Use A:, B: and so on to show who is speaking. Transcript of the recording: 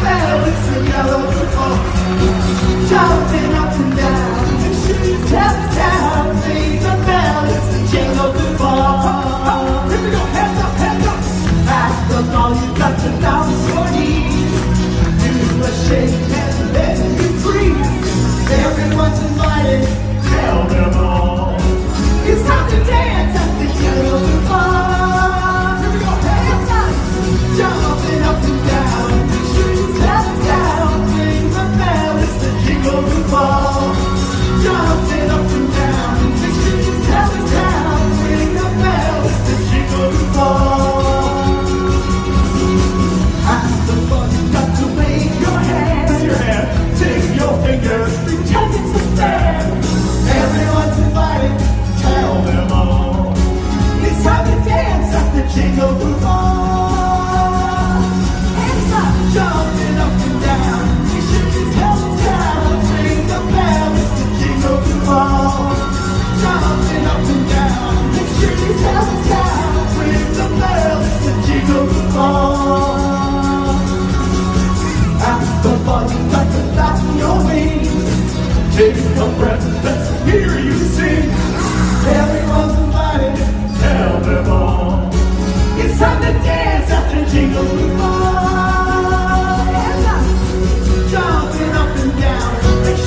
A: bell, it's a yellow ball. Jumping up and down, the shoes tell the town. Ring the bell, it's the jingle ball. Here we go, hands up, hands up. At the ball, you've got to bounce your knees. Do a shake and then you freeze. Everyone's invited, tell them all. It's time to dance at the jingle ball. Here we go, hands up. Jumping up and down, the shoes tell the town. Ring the bell, it's the jingle ball. Jumping up and down, the shoes tell the town. Ring the bell, it's the jingle ball. At the ball, you got to wave your hands. Your hand, take your fingers, pretend it's a fair. Everyone's invited, tell them all. It's time to dance at the jingle ball. Hands up, jumping up and down. You should tell the town. Ring the bell, it's the jingle ball. Jumping up and down. Make sure you tell the town. Ring the bell, it's the jingle ball. At the ball, you got to flap your wings. Take a breath, let's hear you sing. Everyone's invited, tell them all. It's time to dance at the jingle